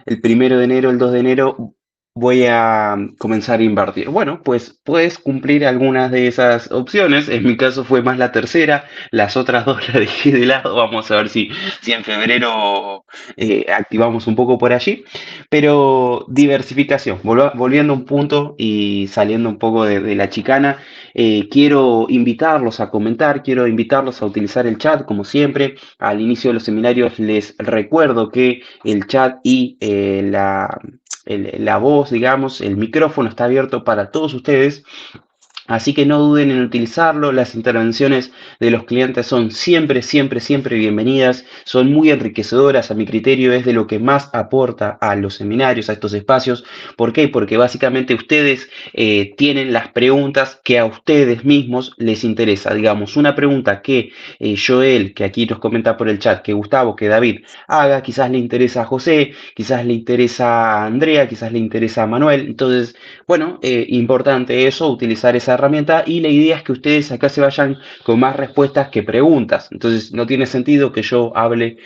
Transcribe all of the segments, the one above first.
el 1 de enero, el 2 de enero voy a comenzar a invertir. Bueno, pues puedes cumplir algunas de esas opciones. En mi caso fue más la tercera, las otras dos las dejé de lado. Vamos a ver si en febrero activamos un poco por allí. Pero diversificación, volviendo a un punto y saliendo un poco de la chicana, quiero invitarlos a comentar, quiero invitarlos a utilizar el chat como siempre. Al inicio de los seminarios les recuerdo que el chat y la voz, digamos, el micrófono está abierto para todos ustedes. Así que no duden en utilizarlo. Las intervenciones de los clientes son siempre, siempre, siempre bienvenidas. Son muy enriquecedoras a mi criterio. Es de lo que más aporta a los seminarios, a estos espacios. ¿Por qué? Porque básicamente ustedes tienen las preguntas que a ustedes mismos les interesa. Digamos, una pregunta que Joel, que aquí nos comenta por el chat, que Gustavo, que David haga, quizás le interesa a José, quizás le interesa a Andrea, quizás le interesa a Manuel. Entonces, bueno, importante eso, utilizar esa herramienta y la idea es que ustedes acá se vayan con más respuestas que preguntas. Entonces no tiene sentido que yo hable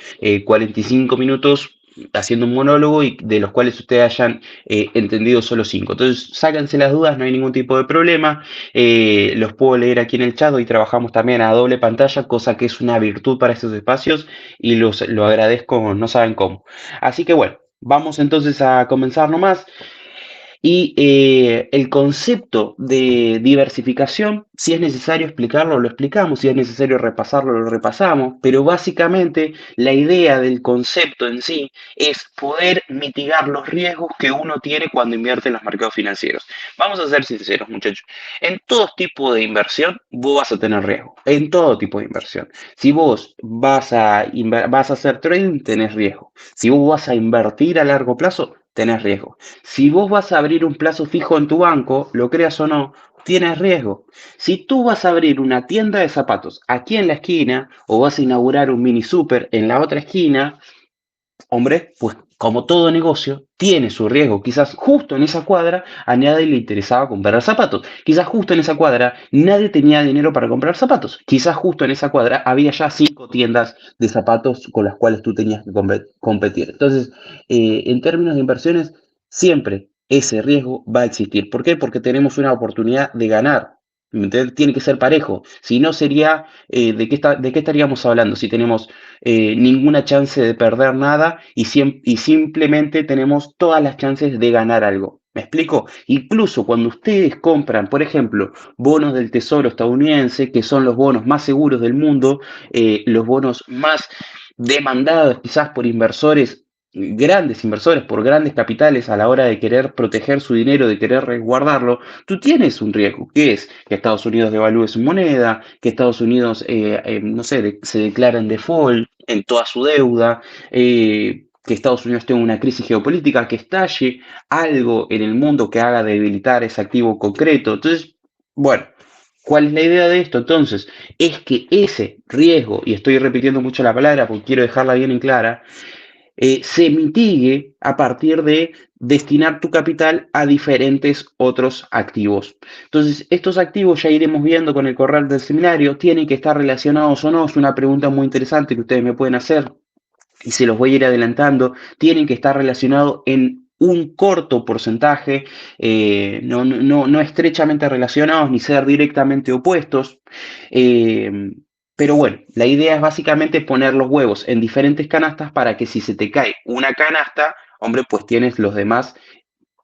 45 minutos haciendo un monólogo y de los cuales ustedes hayan entendido solo 5. Entonces sáquense las dudas, no hay ningún tipo de problema. Los puedo leer aquí en el chat. Hoy trabajamos también a doble pantalla, cosa que es una virtud para estos espacios y lo agradezco, no saben cómo. Así que bueno, vamos entonces a comenzar nomás. Y el concepto de diversificación, si es necesario explicarlo, lo explicamos, si es necesario repasarlo, lo repasamos, pero básicamente la idea del concepto en sí es poder mitigar los riesgos que uno tiene cuando invierte en los mercados financieros. Vamos a ser sinceros, muchachos, en todo tipo de inversión vos vas a tener riesgo, en todo tipo de inversión. Si vos vas a hacer trading, tenés riesgo. Si vos vas a invertir a largo plazo, tenés riesgo. Si vos vas a abrir un plazo fijo en tu banco, lo creas o no, tienes riesgo. Si tú vas a abrir una tienda de zapatos aquí en la esquina o vas a inaugurar un mini super en la otra esquina, hombre, pues como todo negocio, tiene su riesgo. Quizás justo en esa cuadra a nadie le interesaba comprar zapatos. Quizás justo en esa cuadra nadie tenía dinero para comprar zapatos. Quizás justo en esa cuadra había ya 5 tiendas de zapatos con las cuales tú tenías que competir. Entonces, en términos de inversiones, siempre ese riesgo va a existir. ¿Por qué? Porque tenemos una oportunidad de ganar. ¿Me entiendes? Tiene que ser parejo. Si no sería, de qué estaríamos hablando? Si tenemos ninguna chance de perder nada y simplemente tenemos todas las chances de ganar algo. ¿Me explico? Incluso cuando ustedes compran, por ejemplo, bonos del Tesoro estadounidense, que son los bonos más seguros del mundo, los bonos más demandados quizás por inversores, grandes inversores, por grandes capitales a la hora de querer proteger su dinero, de querer resguardarlo, tú tienes un riesgo, que es que Estados Unidos devalúe su moneda, que Estados Unidos, no sé, se declara en default en toda su deuda, que Estados Unidos tenga una crisis geopolítica, que estalle algo en el mundo que haga debilitar ese activo concreto. Entonces, bueno, ¿cuál es la idea de esto? Entonces, es que ese riesgo, y estoy repitiendo mucho la palabra porque quiero dejarla bien en clara, se mitigue a partir de destinar tu capital a diferentes otros activos. Entonces, estos activos ya iremos viendo con el correr del seminario, tienen que estar relacionados o no, es una pregunta muy interesante que ustedes me pueden hacer y se los voy a ir adelantando, tienen que estar relacionados en un corto porcentaje, no estrechamente relacionados ni ser directamente opuestos. eh, pero bueno, la idea es básicamente poner los huevos en diferentes canastas para que si se te cae una canasta, hombre, pues tienes los demás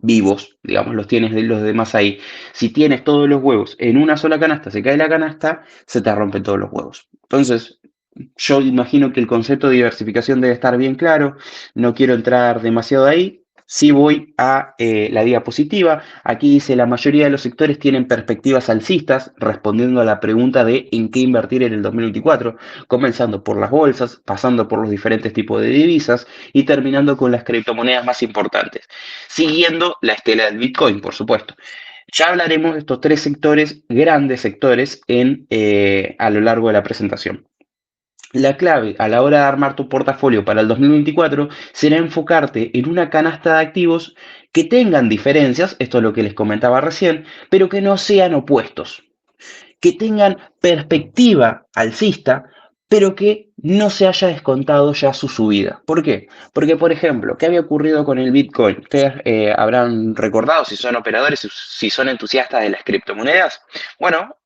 vivos, digamos, los tienes de los demás ahí. Si tienes todos los huevos en una sola canasta, se cae la canasta, se te rompen todos los huevos. Entonces, yo imagino que el concepto de diversificación debe estar bien claro, no quiero entrar demasiado ahí. Sí voy a la diapositiva. Aquí dice, la mayoría de los sectores tienen perspectivas alcistas, respondiendo a la pregunta de en qué invertir en el 2024, comenzando por las bolsas, pasando por los diferentes tipos de divisas y terminando con las criptomonedas más importantes, siguiendo la estela del Bitcoin, por supuesto. Ya hablaremos de estos 3 sectores, grandes sectores, a lo largo de la presentación. La clave a la hora de armar tu portafolio para el 2024 será enfocarte en una canasta de activos que tengan diferencias, esto es lo que les comentaba recién, pero que no sean opuestos, que tengan perspectiva alcista, pero que no se haya descontado ya su subida. ¿Por qué? Porque, por ejemplo, ¿qué había ocurrido con el Bitcoin? Ustedes habrán recordado, si son operadores, si son entusiastas de las criptomonedas, bueno,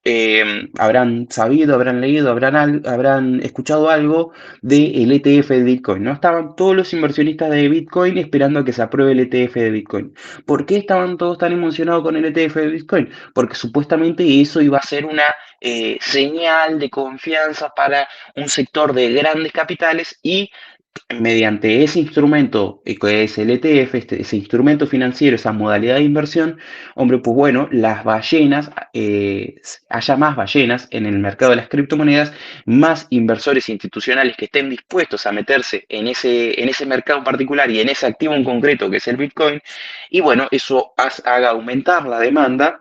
habrán sabido, habrán leído, habrán escuchado algo del ETF de Bitcoin, ¿no? Estaban todos los inversionistas de Bitcoin esperando a que se apruebe el ETF de Bitcoin. ¿Por qué estaban todos tan emocionados con el ETF de Bitcoin? Porque supuestamente eso iba a ser una señal de confianza para un sector de grandes capitales y mediante ese instrumento que es el ETF, ese instrumento financiero, esa modalidad de inversión, hombre, pues bueno, las ballenas, haya más ballenas en el mercado de las criptomonedas, más inversores institucionales que estén dispuestos a meterse en ese mercado en particular y en ese activo en concreto que es el Bitcoin, y bueno, eso haga aumentar la demanda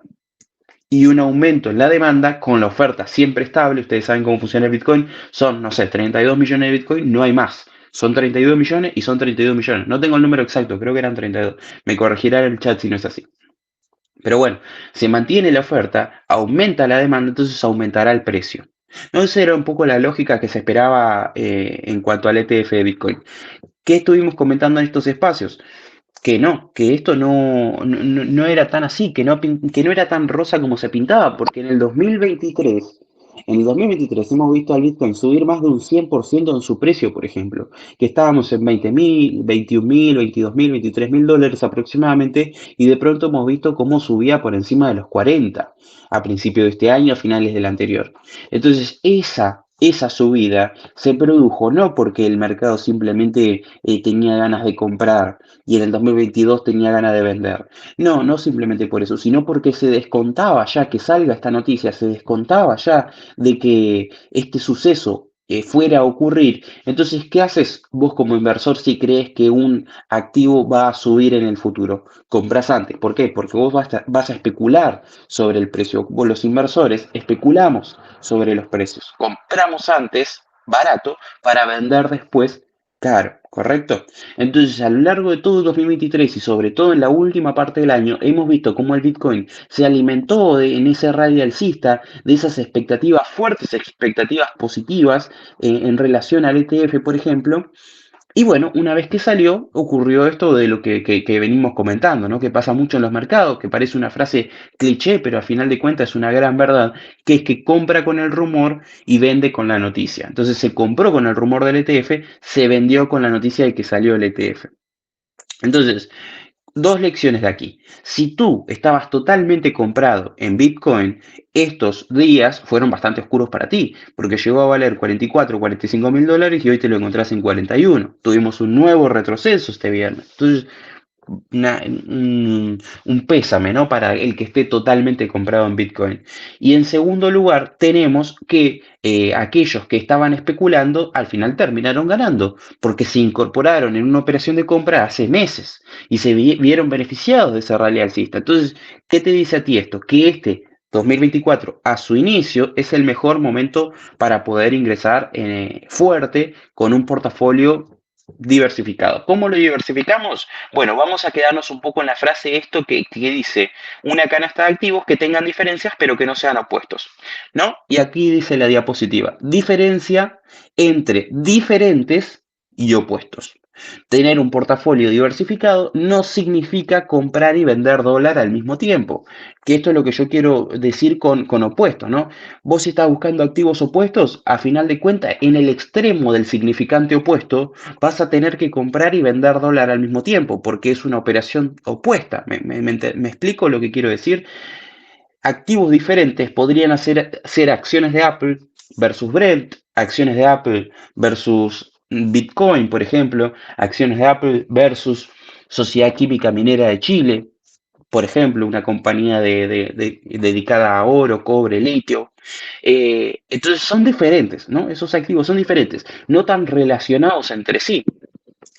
y un aumento en la demanda con la oferta siempre estable. Ustedes saben cómo funciona el Bitcoin. Son, no sé, 32 millones de Bitcoin, no hay más. Son 32 millones y son 32 millones. No tengo el número exacto, creo que eran 32. Me corregirá en el chat si no es así. Pero bueno, se mantiene la oferta, aumenta la demanda, entonces aumentará el precio. No, esa era un poco la lógica que se esperaba en cuanto al ETF de Bitcoin. ¿Qué estuvimos comentando en estos espacios? Que no, que esto no era tan así, que no era tan rosa como se pintaba, porque en el 2023 hemos visto al Bitcoin subir más de un 100% en su precio, por ejemplo, que estábamos en 20.000, 21.000, 22.000, 23.000 dólares aproximadamente, y de pronto hemos visto cómo subía por encima de los 40 a principios de este año, a finales del anterior. Entonces, esa subida se produjo no porque el mercado simplemente tenía ganas de comprar, y en el 2022 tenía ganas de vender. No, no simplemente por eso, sino porque se descontaba ya que salga esta noticia, se descontaba ya de que este suceso fuera a ocurrir. Entonces, ¿qué haces vos como inversor si crees que un activo va a subir en el futuro? Compras antes. ¿Por qué? Porque vos vas a especular sobre el precio. Vos los inversores especulamos sobre los precios. Compramos antes barato para vender después caro, ¿correcto? Entonces, a lo largo de todo el 2023 y sobre todo en la última parte del año, hemos visto cómo el Bitcoin se alimentó en ese rally alcista, de esas expectativas, fuertes expectativas positivas en relación al ETF, por ejemplo. Y bueno, una vez que salió, ocurrió esto de lo que venimos comentando, ¿no? Que pasa mucho en los mercados, que parece una frase cliché, pero al final de cuentas es una gran verdad, que es que compra con el rumor y vende con la noticia. Entonces se compró con el rumor del ETF, se vendió con la noticia de que salió el ETF. Entonces, dos lecciones de aquí. Si tú estabas totalmente comprado en Bitcoin, estos días fueron bastante oscuros para ti, porque llegó a valer 44, 45.000 dólares y hoy te lo encontrás en 41. Tuvimos un nuevo retroceso este viernes. Entonces, un pésame, ¿no? Para el que esté totalmente comprado en Bitcoin. Y en segundo lugar, tenemos que aquellos que estaban especulando al final terminaron ganando, porque se incorporaron en una operación de compra hace meses y se vieron beneficiados de ese rally alcista. Entonces, ¿qué te dice a ti esto? Que este 2024 a su inicio es el mejor momento para poder ingresar fuerte con un portafolio diversificado. ¿Cómo lo diversificamos? Bueno, vamos a quedarnos un poco en la frase esto que dice una canasta de activos que tengan diferencias pero que no sean opuestos, ¿no? Y aquí dice la diapositiva, diferencia entre diferentes y opuestos. Tener un portafolio diversificado no significa comprar y vender dólar al mismo tiempo, que esto es lo que yo quiero decir con opuestos, ¿no? Vos si estás buscando activos opuestos, a final de cuentas, en el extremo del significante opuesto, vas a tener que comprar y vender dólar al mismo tiempo, porque es una operación opuesta. ¿Me explico lo que quiero decir? Activos diferentes podrían ser acciones de Apple versus Brent, acciones de Apple versus Bitcoin, por ejemplo, acciones de Apple versus Sociedad Química Minera de Chile, por ejemplo, una compañía dedicada a oro, cobre, litio. Entonces son diferentes, ¿no? Esos activos son diferentes, no tan relacionados entre sí.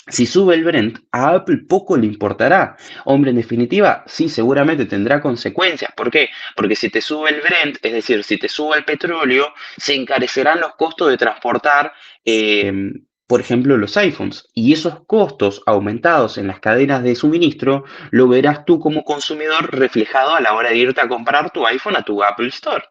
Si sube el Brent, a Apple poco le importará. Hombre, en definitiva, sí, seguramente tendrá consecuencias. ¿Por qué? Porque si te sube el Brent, es decir, si te sube el petróleo, se encarecerán los costos de transportar, por ejemplo, los iPhones. Y esos costos aumentados en las cadenas de suministro, lo verás tú como consumidor reflejado a la hora de irte a comprar tu iPhone a tu Apple Store.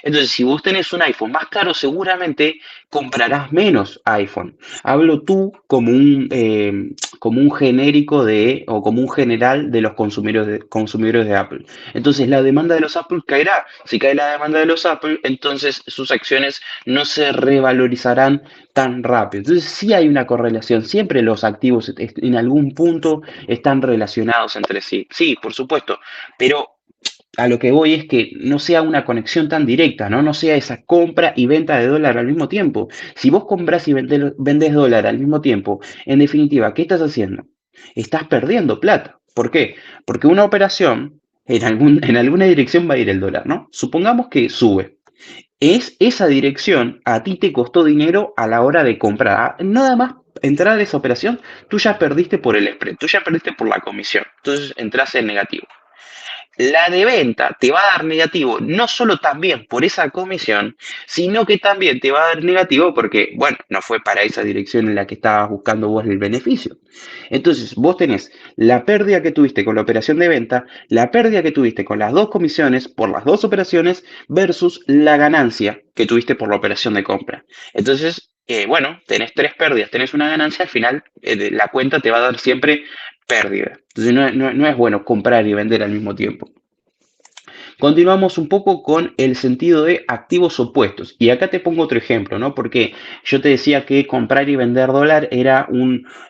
Entonces, si vos tenés un iPhone más caro, seguramente comprarás menos iPhone. Hablo tú como un genérico o como un general de los consumidores de Apple. Entonces, la demanda de los Apple caerá. Si cae la demanda de los Apple, entonces sus acciones no se revalorizarán tan rápido. Entonces, sí hay una correlación. Siempre los activos en algún punto están relacionados entre sí. Sí, por supuesto. Pero a lo que voy es que no sea una conexión tan directa, ¿no? No sea esa compra y venta de dólar al mismo tiempo. Si vos compras y vendes dólar al mismo tiempo, en definitiva, ¿qué estás haciendo? Estás perdiendo plata. ¿Por qué? Porque una operación, en alguna dirección va a ir el dólar, ¿no? Supongamos que sube. Esa dirección a ti te costó dinero a la hora de comprar. Nada más entrar a esa operación, tú ya perdiste por el spread, tú ya perdiste por la comisión. Entonces entras en negativo. La de venta te va a dar negativo, no solo también por esa comisión, sino que también te va a dar negativo porque, bueno, no fue para esa dirección en la que estabas buscando vos el beneficio. Entonces, vos tenés la pérdida que tuviste con la operación de venta, la pérdida que tuviste con las dos comisiones por las dos operaciones versus la ganancia que tuviste por la operación de compra. Entonces, bueno, tenés tres pérdidas, tenés una ganancia, al final la cuenta te va a dar siempre pérdida. Entonces no es bueno comprar y vender al mismo tiempo. Continuamos un poco con el sentido de activos opuestos. Y acá te pongo otro ejemplo, ¿no? Porque yo te decía que comprar y vender dólar era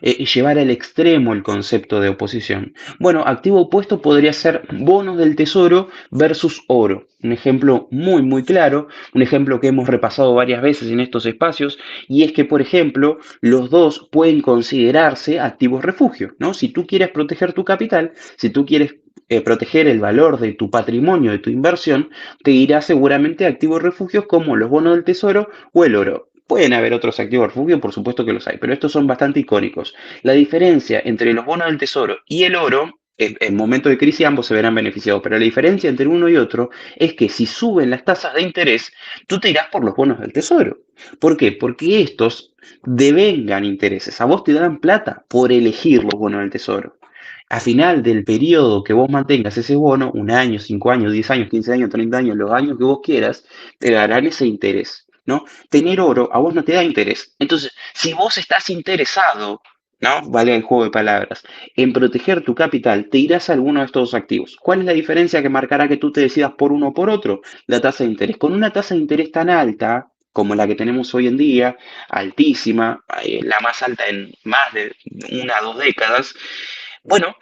llevar al extremo el concepto de oposición. Bueno, activo opuesto podría ser bonos del tesoro versus oro. Un ejemplo muy claro, un ejemplo que hemos repasado varias veces en estos espacios, y es que, por ejemplo, los dos pueden considerarse activos refugio, ¿no? Si tú quieres proteger tu capital, si tú quieres proteger el valor de tu patrimonio, de tu inversión, te irá seguramente a activos refugios como los bonos del tesoro o el oro. Pueden haber otros activos refugio, por supuesto que los hay, pero estos son bastante icónicos. La diferencia entre los bonos del tesoro y el oro, en momentos de crisis ambos se verán beneficiados, pero la diferencia entre uno y otro es que si suben las tasas de interés, tú te irás por los bonos del tesoro. ¿Por qué? Porque estos devengan intereses. A vos te dan plata por elegir los bonos del tesoro. A final del periodo que vos mantengas ese bono, un año, 5 años, 10 años, 15 años, 30 años, los años que vos quieras, te darán ese interés, ¿no? Tener oro a vos no te da interés. Entonces, si vos estás interesado, ¿no? Vale el juego de palabras, en proteger tu capital, te irás a alguno de estos activos. ¿Cuál es la diferencia que marcará que tú te decidas por uno o por otro? La tasa de interés. Con una tasa de interés tan alta, como la que tenemos hoy en día, altísima, la más alta en más de 1 o 2 décadas, bueno,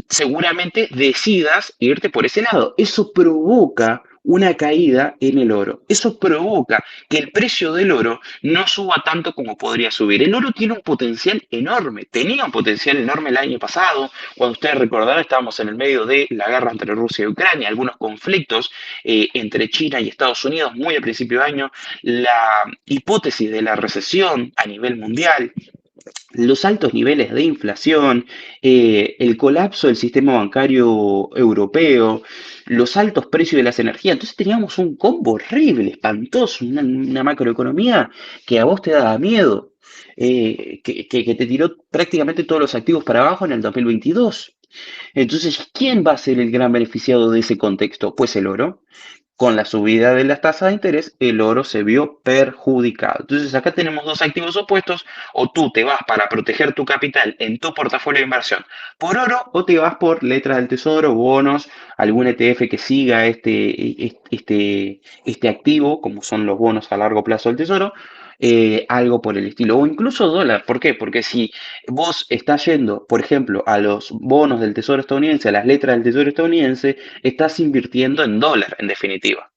seguramente decidas irte por ese lado. Eso provoca una caída en el oro. Eso provoca que el precio del oro no suba tanto como podría subir. El oro tiene un potencial enorme, tenía un potencial enorme el año pasado, cuando ustedes recordarán estábamos en el medio de la guerra entre Rusia y Ucrania, algunos conflictos entre China y Estados Unidos muy al principio de año, la hipótesis de la recesión a nivel mundial, los altos niveles de inflación, el colapso del sistema bancario europeo, los altos precios de las energías. Entonces teníamos un combo horrible, espantoso, una macroeconomía que a vos te daba miedo, que te tiró prácticamente todos los activos para abajo en el 2022. Entonces, ¿quién va a ser el gran beneficiado de ese contexto? Pues el oro. Con la subida de las tasas de interés, el oro se vio perjudicado. Entonces, acá tenemos dos activos opuestos, o tú te vas para proteger tu capital en tu portafolio de inversión por oro, o te vas por letras del tesoro, bonos, algún ETF que siga este activo, como son los bonos a largo plazo del tesoro, algo por el estilo, o incluso dólar. ¿Por qué? Porque si vos estás yendo, por ejemplo, a los bonos del Tesoro estadounidense, a las letras del Tesoro estadounidense, estás invirtiendo en dólar, en definitiva,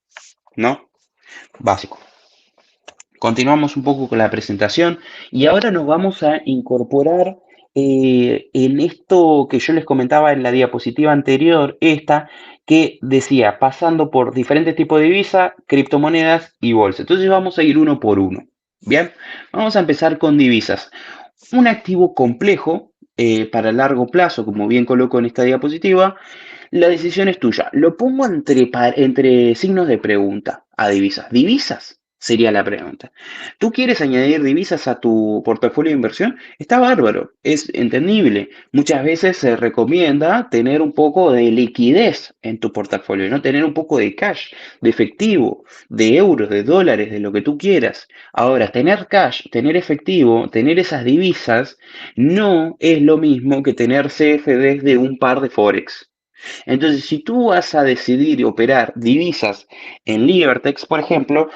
¿no? Básico. Continuamos un poco con la presentación y ahora nos vamos a incorporar en esto que yo les comentaba en la diapositiva anterior, esta que decía, pasando por diferentes tipos de divisa, criptomonedas y bolsa. Entonces vamos a ir uno por uno. Bien, vamos a empezar con divisas. Un activo complejo para largo plazo, como bien coloco en esta diapositiva, la decisión es tuya. Lo pongo entre signos de pregunta a divisas. ¿Divisas? Sería la pregunta. ¿Tú quieres añadir divisas a tu portafolio de inversión? Está bárbaro, es entendible. Muchas veces se recomienda tener un poco de liquidez en tu portafolio, ¿no? Tener un poco de cash, de efectivo, de euros, de dólares, de lo que tú quieras. Ahora, tener cash, tener efectivo, tener esas divisas, no es lo mismo que tener CFDs de un par de Forex. Entonces, si tú vas a decidir operar divisas en Libertex, por ejemplo,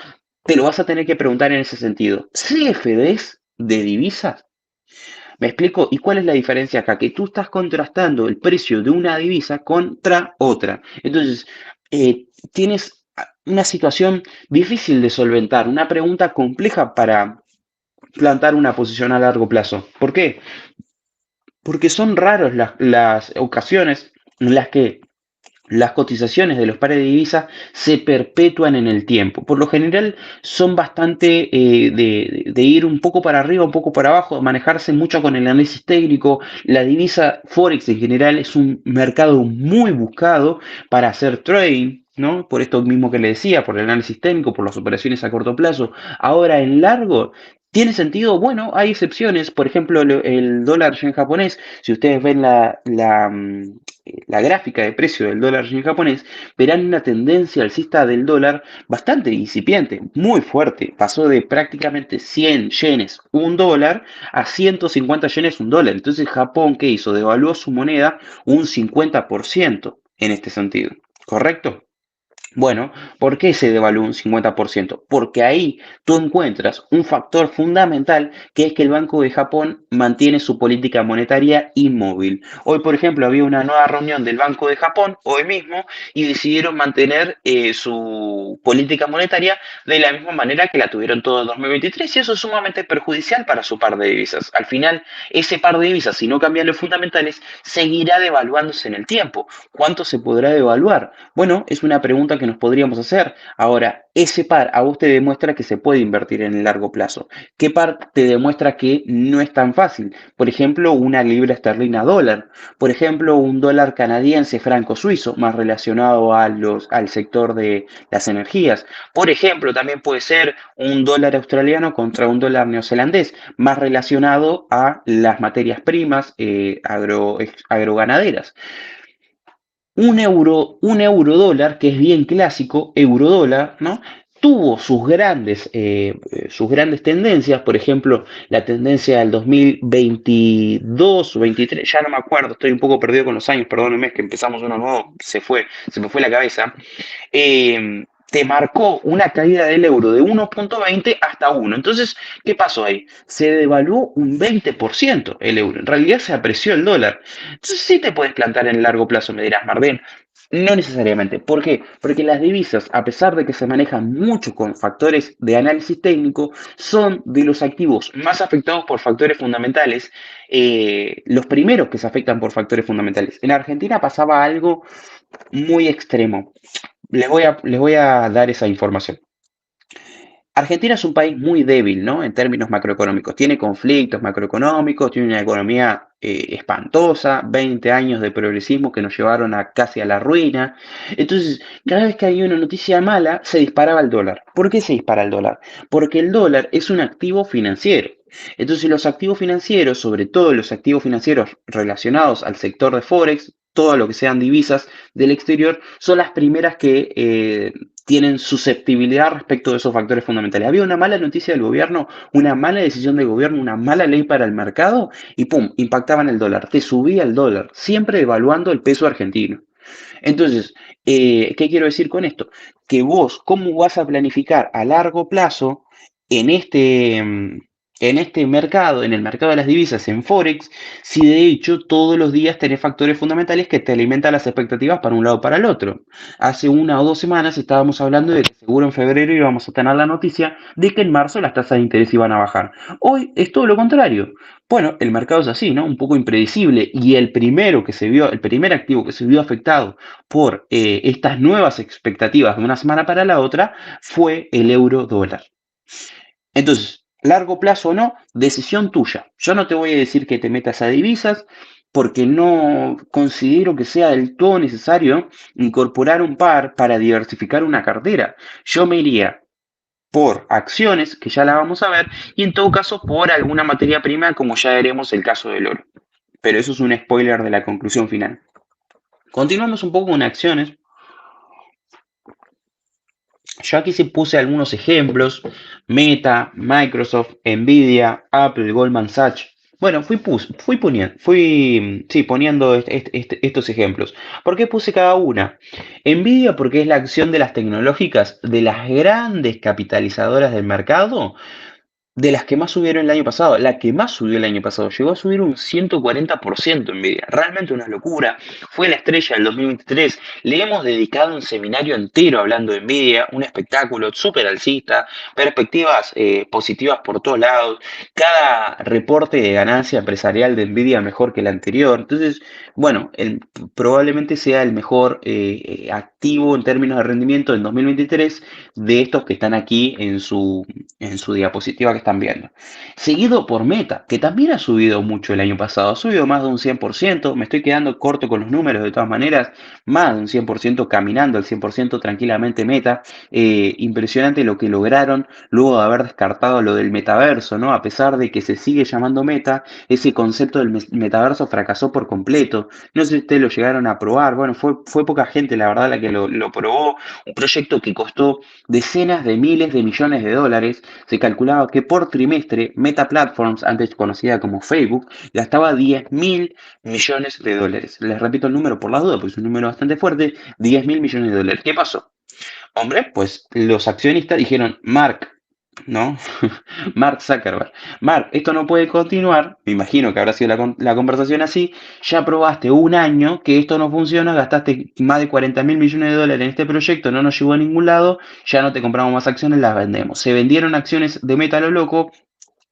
te lo vas a tener que preguntar en ese sentido. ¿CFDs de divisas? ¿Me explico? ¿Y cuál es la diferencia acá? Que tú estás contrastando el precio de una divisa contra otra. Entonces, tienes una situación difícil de solventar, una pregunta compleja para plantar una posición a largo plazo. ¿Por qué? Porque son raros las ocasiones en las que las cotizaciones de los pares de divisas se perpetúan en el tiempo. Por lo general son bastante de ir un poco para arriba, un poco para abajo, manejarse mucho con el análisis técnico. La divisa Forex en general es un mercado muy buscado para hacer trading, ¿no? Por esto mismo que le decía, por el análisis técnico, por las operaciones a corto plazo. Ahora, en largo, ¿tiene sentido? Bueno, hay excepciones. Por ejemplo, el dólar yen japonés, si ustedes ven la gráfica de precio del dólar yen japonés, verán una tendencia alcista del dólar bastante incipiente, muy fuerte. Pasó de prácticamente 100 yenes un dólar a 150 yenes un dólar. Entonces, Japón, ¿qué hizo? Devaluó su moneda un 50% en este sentido. ¿Correcto? Bueno, ¿por qué se devaluó un 50%? Porque ahí tú encuentras un factor fundamental que es que el Banco de Japón mantiene su política monetaria inmóvil. Hoy, por ejemplo, había una nueva reunión del Banco de Japón, hoy mismo, y decidieron mantener su política monetaria de la misma manera que la tuvieron todo el 2023 y eso es sumamente perjudicial para su par de divisas. Al final, ese par de divisas, si no cambian los fundamentales, seguirá devaluándose en el tiempo. ¿Cuánto se podrá devaluar? Bueno, es una pregunta que nos podríamos hacer. Ahora, ese par a vos te demuestra que se puede invertir en el largo plazo. ¿Qué par te demuestra que no es tan fácil? Por ejemplo, una libra esterlina dólar. Por ejemplo, un dólar canadiense franco suizo, más relacionado al sector de las energías. Por ejemplo, también puede ser un dólar australiano contra un dólar neozelandés, más relacionado a las materias primas agroganaderas. Un euro dólar, que es bien clásico, euro dólar, ¿no? Tuvo sus grandes tendencias, por ejemplo, la tendencia del 2022 o 23, ya no me acuerdo, estoy un poco perdido con los años, perdónenme, es que empezamos uno nuevo, se me fue la cabeza, te marcó una caída del euro de 1,20 hasta 1. Entonces, ¿qué pasó ahí? Se devaluó un 20% el euro. En realidad se apreció el dólar. Entonces, sí te puedes plantar en el largo plazo, me dirás, Marden. No necesariamente. ¿Por qué? Porque las divisas, a pesar de que se manejan mucho con factores de análisis técnico, son de los activos más afectados por factores fundamentales, los primeros que se afectan por factores fundamentales. En Argentina pasaba algo muy extremo. Les voy a dar esa información. Argentina es un país muy débil, ¿no? En términos macroeconómicos. Tiene conflictos macroeconómicos, tiene una economía espantosa, 20 años de progresismo que nos llevaron a casi a la ruina. Entonces, cada vez que hay una noticia mala, se disparaba el dólar. ¿Por qué se dispara el dólar? Porque el dólar es un activo financiero. Entonces, los activos financieros, sobre todo los activos financieros relacionados al sector de Forex, todo lo que sean divisas del exterior, son las primeras que tienen susceptibilidad respecto de esos factores fundamentales. Había una mala noticia del gobierno, una mala decisión del gobierno, una mala ley para el mercado y ¡pum! Impactaban el dólar, te subía el dólar, siempre evaluando el peso argentino. Entonces, ¿qué quiero decir con esto? Que vos, ¿cómo vas a planificar a largo plazo en en este mercado, en el mercado de las divisas, en Forex, si de hecho todos los días tenés factores fundamentales que te alimentan las expectativas para un lado o para el otro? Hace una o dos semanas estábamos hablando de que seguro en febrero íbamos a tener la noticia de que en marzo las tasas de interés iban a bajar. Hoy es todo lo contrario. Bueno, el mercado es así, ¿no? Un poco impredecible y el primer activo que se vio afectado por estas nuevas expectativas de una semana para la otra fue el euro dólar. Entonces, largo plazo o no, decisión tuya. Yo no te voy a decir que te metas a divisas porque no considero que sea del todo necesario incorporar un par para diversificar una cartera. Yo me iría por acciones, que ya la vamos a ver, y en todo caso por alguna materia prima, como ya veremos el caso del oro. Pero eso es un spoiler de la conclusión final. Continuamos un poco con acciones. Yo aquí sí puse algunos ejemplos: Meta, Microsoft, Nvidia, Apple, Goldman Sachs. Bueno, poniendo estos ejemplos. ¿Por qué puse cada una? Nvidia porque es la acción de las tecnológicas de las grandes capitalizadoras del mercado, de las que más subieron el año pasado. La que más subió el año pasado llegó a subir un 140% Nvidia. Realmente una locura. Fue la estrella del 2023. Le hemos dedicado un seminario entero hablando de Nvidia, un espectáculo súper alcista, perspectivas positivas por todos lados. Cada reporte de ganancia empresarial de Nvidia mejor que el anterior. Entonces, bueno, probablemente sea el mejor activo en términos de rendimiento en 2023 de estos que están aquí en su diapositiva que están viendo. Seguido por Meta, que también ha subido mucho el año pasado, ha subido más de un 100%, me estoy quedando corto con los números de todas maneras, más de un 100%, caminando al 100% tranquilamente Meta. Impresionante lo que lograron luego de haber descartado lo del metaverso, ¿no? A pesar de que se sigue llamando Meta, ese concepto del metaverso fracasó por completo. No sé si ustedes lo llegaron a probar, bueno, fue poca gente la verdad la que lo probó, un proyecto que costó decenas de miles de millones de dólares. Se calculaba que por trimestre Meta Platforms, antes conocida como Facebook, gastaba 10.000 millones de dólares. Les repito el número por las dudas, porque es un número bastante fuerte: 10.000 millones de dólares. ¿Qué pasó? Hombre, pues los accionistas dijeron: Mark, ¿no? Mark Zuckerberg, Mark, esto no puede continuar. Me imagino que habrá sido la conversación así. Ya probaste un año que esto no funciona, gastaste más de 40.000 millones de dólares en este proyecto, no nos llevó a ningún lado, ya no te compramos más acciones, las vendemos. Se vendieron acciones de Meta a lo loco,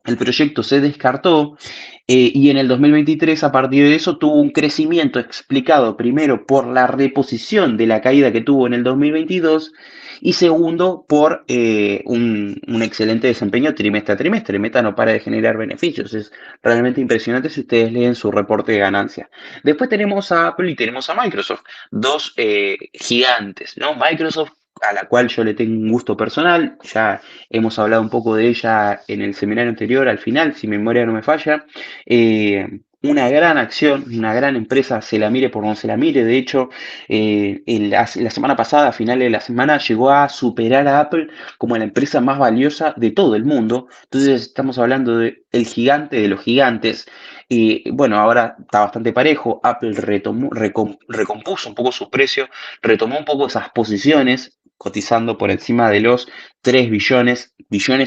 el proyecto se descartó. Y en el 2023, a partir de eso, tuvo un crecimiento explicado primero por la reposición de la caída que tuvo en el 2022 y segundo por un excelente desempeño trimestre a trimestre. Meta no para de generar beneficios. Es realmente impresionante si ustedes leen su reporte de ganancia. Después tenemos a Apple y tenemos a Microsoft, dos gigantes, ¿no? Microsoft, a la cual yo le tengo un gusto personal, ya hemos hablado un poco de ella en el seminario anterior, al final, si mi memoria no me falla. Una gran acción, una gran empresa, se la mire por donde se la mire. De hecho, la semana pasada, a finales de la semana, llegó a superar a Apple como la empresa más valiosa de todo el mundo. Entonces estamos hablando de el gigante de los gigantes. Y bueno, ahora está bastante parejo. Apple recompuso un poco su precio, retomó un poco esas posiciones, cotizando por encima de los 3 billones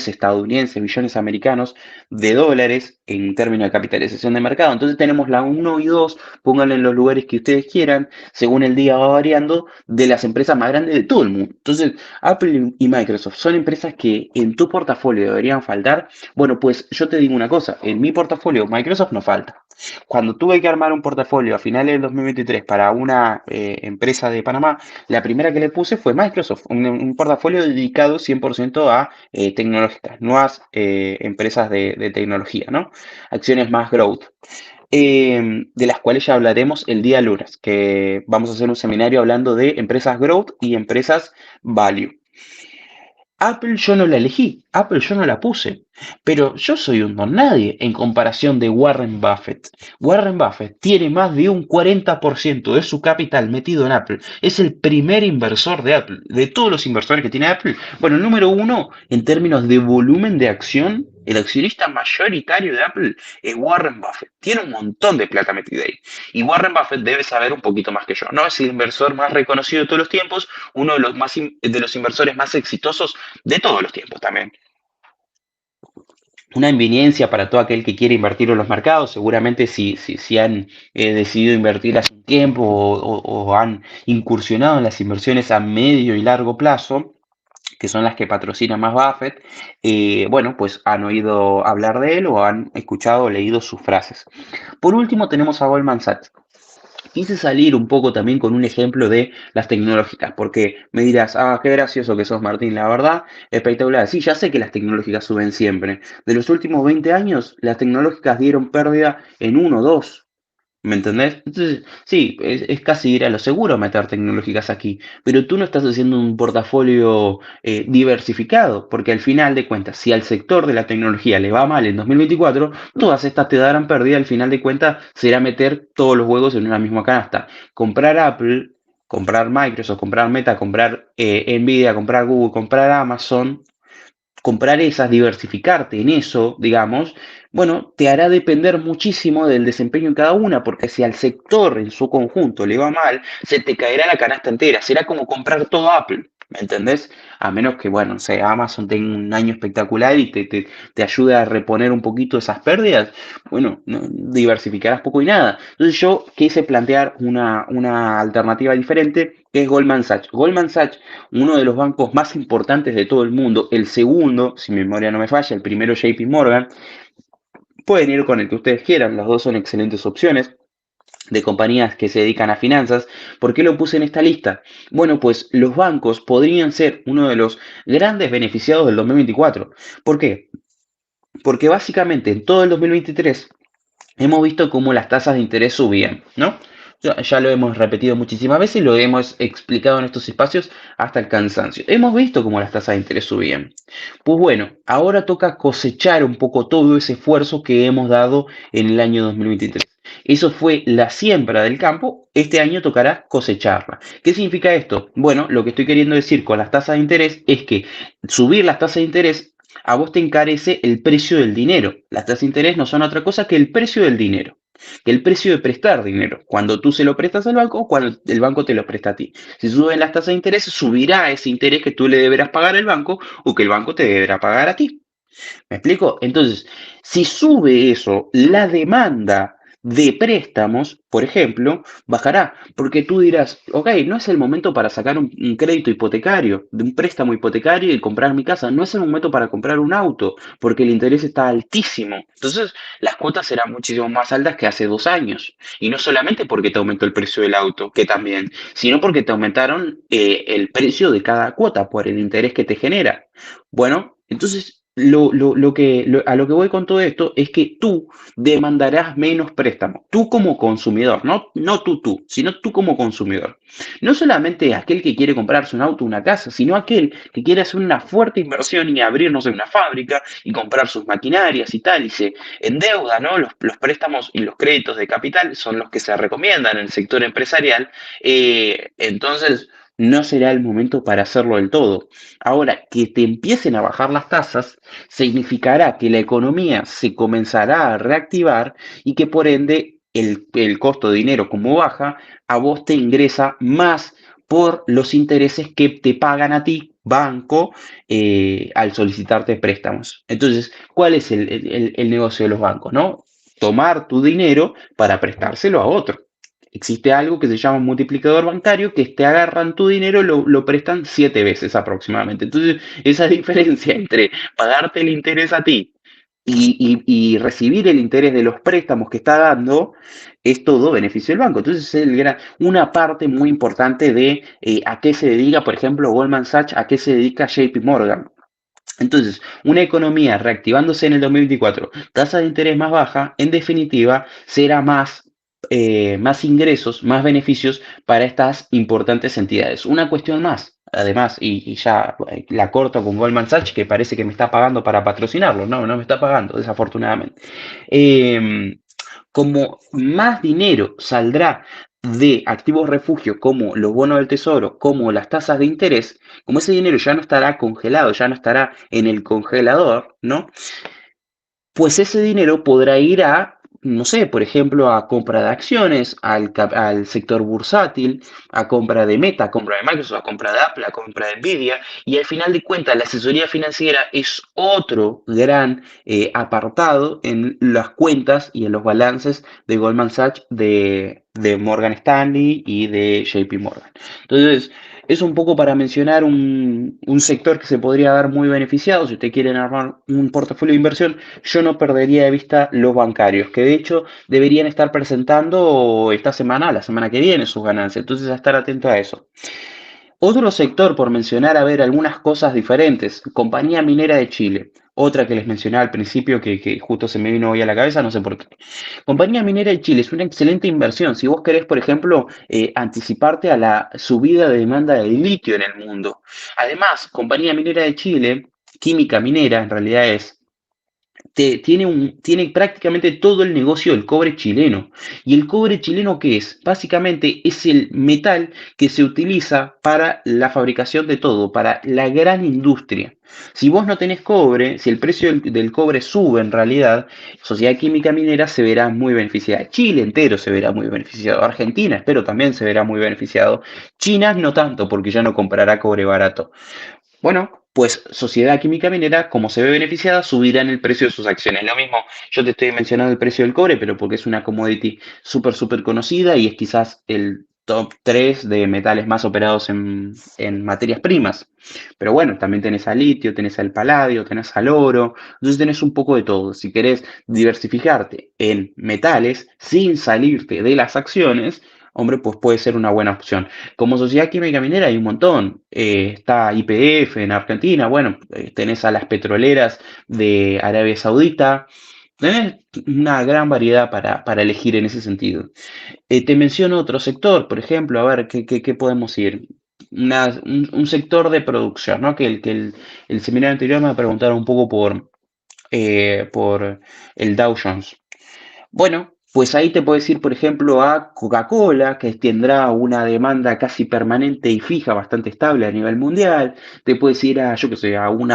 estadounidenses, billones americanos de dólares en términos de capitalización de mercado. Entonces tenemos la uno y 2, pónganle en los lugares que ustedes quieran, según el día va variando, de las empresas más grandes de todo el mundo. Entonces, Apple y Microsoft son empresas que en tu portafolio deberían faltar. Bueno, pues yo te digo una cosa: en mi portafolio Microsoft no falta. Cuando tuve que armar un portafolio a finales del 2023 para una empresa de Panamá, la primera que le puse fue Microsoft, un portafolio dedicado 100% a tecnológicas, nuevas empresas de tecnología, ¿no? Acciones más growth. De las cuales ya hablaremos el día lunes, que vamos a hacer un seminario hablando de empresas growth y empresas value. Apple yo no la elegí, Apple yo no la puse, pero yo soy un don nadie en comparación de Warren Buffett. Warren Buffett tiene más de un 40% de su capital metido en Apple. Es el primer inversor de Apple. De todos los inversores que tiene Apple, bueno, el número uno en términos de volumen de acción, el accionista mayoritario de Apple es Warren Buffett. Tiene un montón de plata metida ahí. Y Warren Buffett debe saber un poquito más que yo. No es el inversor más reconocido de todos los tiempos, uno de los inversores más exitosos de todos los tiempos también. Una inviniencia para todo aquel que quiere invertir en los mercados. Seguramente si han decidido invertir hace un tiempo o han incursionado en las inversiones a medio y largo plazo, que son las que patrocina más Buffett, bueno, pues han oído hablar de él o han escuchado o leído sus frases. Por último tenemos a Goldman Sachs. Quise salir un poco también con un ejemplo de las tecnológicas, porque me dirás: ah, qué gracioso que sos, Martín, la verdad, espectacular. Sí, ya sé que las tecnológicas suben siempre. De los últimos 20 años, las tecnológicas dieron pérdida en uno, dos, ¿Me entendés? Entonces, sí, es casi ir a lo seguro meter tecnológicas aquí, pero tú no estás haciendo un portafolio diversificado, porque al final de cuentas, si al sector de la tecnología le va mal en 2024, todas estas te darán pérdida, al final de cuentas será meter todos los huevos en una misma canasta. Comprar Apple, comprar Microsoft, comprar Meta, comprar Nvidia, comprar Google, comprar Amazon, comprar esas, diversificarte en eso, digamos, bueno, te hará depender muchísimo del desempeño en cada una, porque si al sector en su conjunto le va mal, se te caerá la canasta entera, será como comprar todo Apple. ¿Me entendés? A menos que, bueno, no sé, Amazon tenga un año espectacular y te ayude a reponer un poquito esas pérdidas, bueno, no, diversificarás poco y nada. Entonces yo quise plantear una alternativa diferente, que es Goldman Sachs. Goldman Sachs, uno de los bancos más importantes de todo el mundo, el segundo, si mi memoria no me falla, el primero JP Morgan, pueden ir con el que ustedes quieran, las dos son excelentes opciones de compañías que se dedican a finanzas. ¿Por qué lo puse en esta lista? Bueno, pues los bancos podrían ser uno de los grandes beneficiados del 2024. ¿Por qué? Porque básicamente en todo el 2023 hemos visto cómo las tasas de interés subían, ¿no? Ya lo hemos repetido muchísimas veces y lo hemos explicado en estos espacios hasta el cansancio. Hemos visto cómo las tasas de interés subían. Pues bueno, ahora toca cosechar un poco todo ese esfuerzo que hemos dado en el año 2023. Eso fue la siembra del campo, este año tocará cosecharla. ¿Qué significa esto? Bueno, lo que estoy queriendo decir con las tasas de interés es que subir las tasas de interés a vos te encarece el precio del dinero. Las tasas de interés no son otra cosa que el precio del dinero, que el precio de prestar dinero. Cuando tú se lo prestas al banco o cuando el banco te lo presta a ti. Si suben las tasas de interés, subirá ese interés que tú le deberás pagar al banco o que el banco te deberá pagar a ti. ¿Me explico? Entonces, si sube eso, la demanda de préstamos, por ejemplo, bajará, porque tú dirás, ok, no es el momento para sacar un crédito hipotecario, de un préstamo hipotecario y comprar mi casa, no es el momento para comprar un auto, porque el interés está altísimo. Entonces, las cuotas serán muchísimo más altas que hace 2 años. Y no solamente porque te aumentó el precio del auto, que también, sino porque te aumentaron el precio de cada cuota por el interés que te genera. Bueno, entonces a lo que voy con todo esto es que tú demandarás menos préstamo, tú como consumidor, no tú, sino tú como consumidor. No solamente aquel que quiere comprarse un auto o una casa, sino aquel que quiere hacer una fuerte inversión y abrir, no sé, una fábrica y comprar sus maquinarias y tal, y se endeuda, ¿no? Los préstamos y los créditos de capital son los que se recomiendan en el sector empresarial, entonces no será el momento para hacerlo del todo. Ahora, que te empiecen a bajar las tasas significará que la economía se comenzará a reactivar y que por ende el costo de dinero como baja, a vos te ingresa más por los intereses que te pagan a ti, banco, al solicitarte préstamos. Entonces, ¿cuál es el negocio de los bancos? ¿No? Tomar tu dinero para prestárselo a otro. Existe algo que se llama un multiplicador bancario, que te agarran tu dinero y lo prestan 7 veces aproximadamente. Entonces, esa diferencia entre pagarte el interés a ti y recibir el interés de los préstamos que está dando es todo beneficio del banco. Entonces, es una parte muy importante de a qué se dedica, por ejemplo, Goldman Sachs, a qué se dedica JP Morgan. Entonces, una economía reactivándose en el 2024, tasa de interés más baja, en definitiva, será más ingresos, más beneficios para estas importantes entidades. Una cuestión más, además, y ya la corto con Goldman Sachs, que parece que me está pagando para patrocinarlo. No, no me está pagando, desafortunadamente. Eh, como más dinero saldrá de activos refugio como los bonos del tesoro, como las tasas de interés, como ese dinero ya no estará congelado, ya no estará en el congelador, ¿no? Pues ese dinero podrá ir a, no sé, por ejemplo, a compra de acciones, al sector bursátil, a compra de Meta, a compra de Microsoft, a compra de Apple, a compra de Nvidia, y al final de cuentas la asesoría financiera es otro gran apartado en las cuentas y en los balances de Goldman Sachs, de Morgan Stanley y de JP Morgan. Entonces, es un poco para mencionar un sector que se podría dar muy beneficiado. Si ustedes quieren armar un portafolio de inversión, yo no perdería de vista los bancarios, que de hecho deberían estar presentando esta semana, la semana que viene, sus ganancias. Entonces, a estar atento a eso. Otro sector, por mencionar, a ver, algunas cosas diferentes. Compañía Minera de Chile. Otra que les mencionaba al principio que justo se me vino hoy a la cabeza, no sé por qué. Compañía Minera de Chile es una excelente inversión. Si vos querés, por ejemplo, anticiparte a la subida de demanda de litio en el mundo. Además, Compañía Minera de Chile, química minera en realidad es tiene prácticamente todo el negocio del cobre chileno. ¿Y el cobre chileno qué es? Básicamente es el metal que se utiliza para la fabricación de todo, para la gran industria. Si vos no tenés cobre, si el precio del cobre sube en realidad, Sociedad Química Minera se verá muy beneficiada. Chile entero se verá muy beneficiado. Argentina, espero, también se verá muy beneficiado. China no tanto, porque ya no comprará cobre barato. Bueno, pues Sociedad Química Minera, como se ve beneficiada, subirá en el precio de sus acciones. Lo mismo, yo te estoy mencionando el precio del cobre, pero porque es una commodity súper conocida y es quizás el top 3 de metales más operados en materias primas. Pero bueno, también tenés al litio, tenés al paladio, tenés al oro, entonces tenés un poco de todo. Si querés diversificarte en metales sin salirte de las acciones, hombre, pues puede ser una buena opción. Como Sociedad Química Minera hay un montón. Está YPF en Argentina, bueno, tenés a las petroleras de Arabia Saudita, tenés una gran variedad para elegir en ese sentido. Te menciono otro sector, por ejemplo, a ver, ¿qué podemos ir? Un sector de producción, ¿no? El seminario anterior me preguntaron un poco por el Dow Jones. Bueno, pues ahí te puedes ir, por ejemplo, a Coca-Cola, que tendrá una demanda casi permanente y fija, bastante estable a nivel mundial. Te puedes ir a, yo qué sé, a un